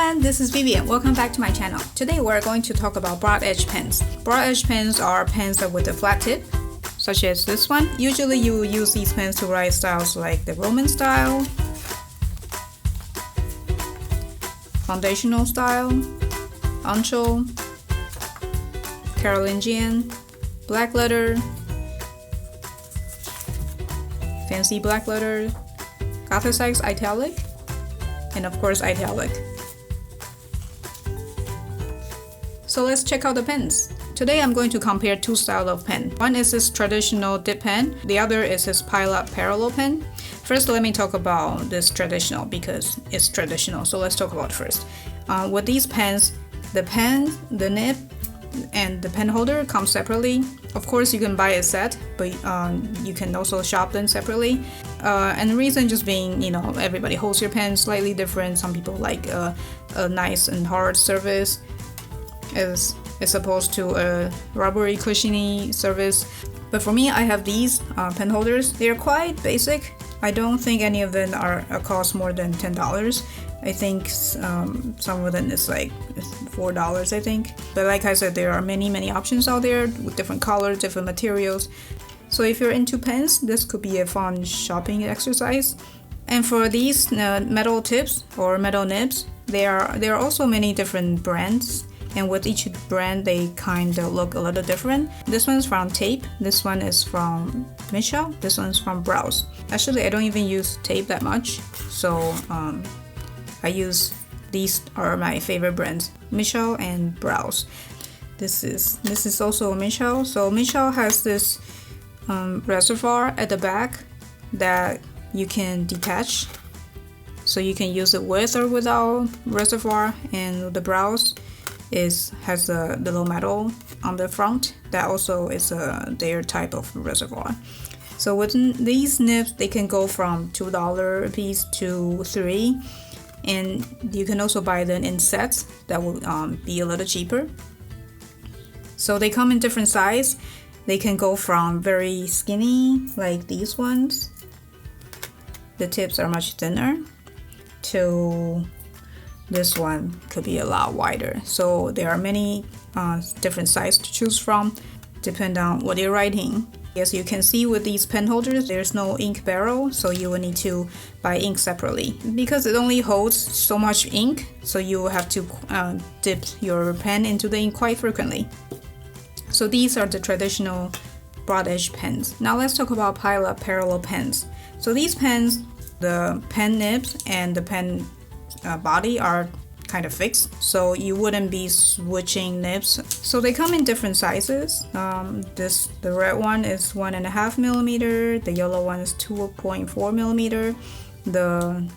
everyone, this is Vivian. Welcome back to my channel. Today we're going to talk about broad edge pens. Broad edge pens are pens with a flat tip, such as this one. Usually you will use these pens to write styles like the Roman style, foundational style, Uncial, Carolingian, Blackletter, fancy Blackletter, Gothicized Italic, and of course Italic. So let's check out the pens. Today I'm going to compare two styles of pen. One is this traditional dip pen, the other is this pile-up parallel pen. First, let me talk about this traditional because it's traditional, so let's talk about it first. With these pens, the pen, the nib, and the pen holder come separately. Of course, you can buy a set, but you can also shop them separately. And the reason just being, everybody holds your pen slightly different. Some people like a nice and hard surface as opposed to a rubbery, cushiony surface. But for me, I have these pen holders. They are quite basic. I don't think any of them cost more than $10. I think some of them is like $4, I think. But like I said, there are many options out there with different colors, different materials. So if you're into pens, this could be a fun shopping exercise. And for these metal tips or metal nibs, there are also many different brands. And with each brand, they kind of look a little different. This one's from Tape. This one is from Uncial. This one's from Browse. Actually, I don't even use Tape that much. So these are my favorite brands, Uncial and Browse. This is also Uncial. So Uncial has this reservoir at the back that you can detach. So you can use it with or without reservoir, and the Browse has a little metal on the front that also is their type of reservoir. So with these nibs, they can go from $2 a piece to $3, and you can also buy them in sets that will be a little cheaper. So they come in different size. They can go from very skinny, like these ones, the tips are much thinner, to this one could be a lot wider. So there are many different sizes to choose from, depending on what you're writing. As you can see with these pen holders, there's no ink barrel, so you will need to buy ink separately. Because it only holds so much ink, so you will have to dip your pen into the ink quite frequently. So these are the traditional broad edge pens. Now let's talk about pile-up parallel pens. So these pens, the pen nibs and the pen body are kind of fixed, so you wouldn't be switching nibs. So they come in different sizes. The red one is 1.5 millimeter, the yellow one is 2.4 millimeter, the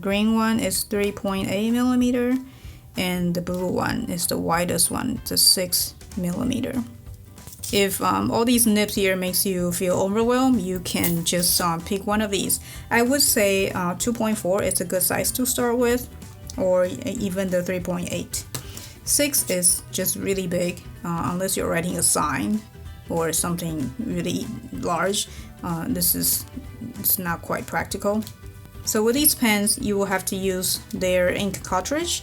green one is 3.8 millimeter, and the blue one is the widest one, it's a 6 millimeter. If all these nibs here makes you feel overwhelmed, you can just pick one of these. I would say 2.4 is a good size to start with, or even the 3.8. 6 is just really big, unless you're writing a sign or something really large. It's not quite practical. So with these pens, you will have to use their ink cartridge.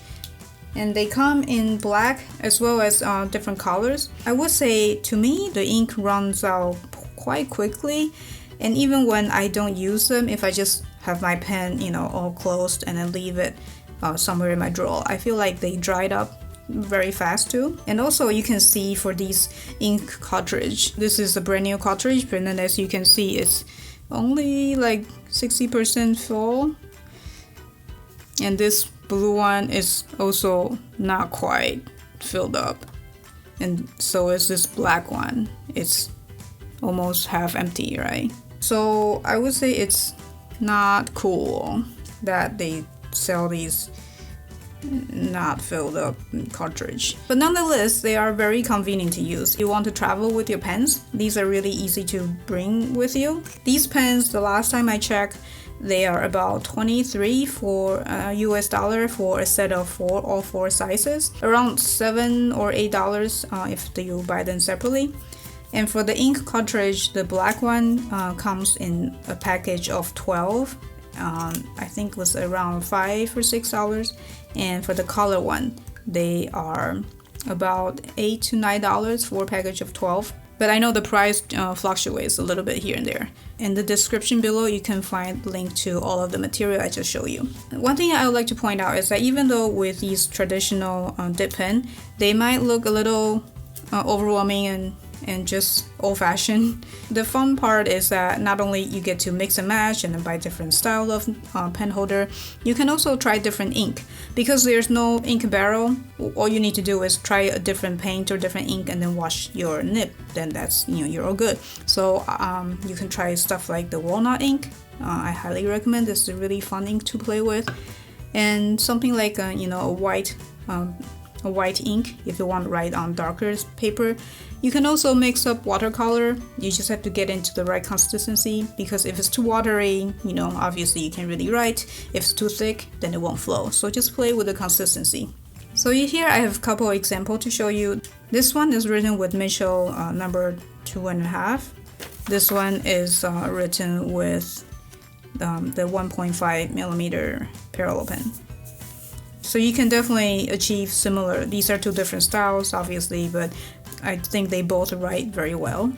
And they come in black as well as different colors. I would say, to me, the ink runs out quite quickly, and even when I don't use them, if I just have my pen all closed and then leave it somewhere in my drawer, I feel like they dried up very fast too. And also you can see for these ink cartridge, this is a brand new cartridge, but then as you can see, it's only like 60% full, and this blue one is also not quite filled up, and so is this black one. It's almost half empty, right? So I would say it's not cool that they sell these not filled up cartridge, but nonetheless they are very convenient to use. You want to travel with your pens, these are really easy to bring with you. These pens, the last time I checked, they are about $23 for US dollar for a set of all four sizes, around $7 or $8 if you buy them separately. And for the ink cartridge, the black one comes in a package of 12, I think was around $5 or $6, and for the color one, they are about $8 to $9 for a package of 12. But I know the price fluctuates a little bit here and there. In the description below, you can find the link to all of the material I just showed you. One thing I would like to point out is that even though with these traditional dip pen, they might look a little overwhelming and just old-fashioned. The fun part is that not only you get to mix and match and then buy different style of pen holder, you can also try different ink. Because there's no ink barrel, all you need to do is try a different paint or different ink and then wash your nib. Then that's, you're all good. So you can try stuff like the walnut ink. I highly recommend. This is a really fun ink to play with. And something like a white ink if you want to write on darker paper. You can also mix up watercolor. You just have to get into the right consistency, because if it's too watery, obviously you can't really write. If it's too thick, then it won't flow. So just play with the consistency. So here I have a couple examples to show you. This one is written with Uncial number 2.5. This one is written with the 1.5 millimeter parallel pen. So you can definitely achieve similar. These are two different styles, obviously, but I think they both write very well.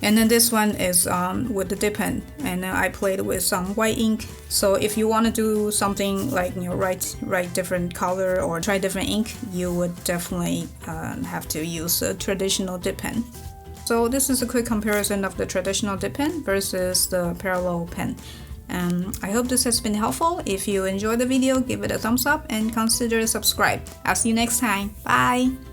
And then this one is with the dip pen, and I played with some white ink. So if you want to do something like write different color or try different ink, you would definitely have to use a traditional dip pen. So this is a quick comparison of the traditional dip pen versus the parallel pen. I hope this has been helpful. If you enjoyed the video, give it a thumbs up and consider subscribe. I'll see you next time. Bye!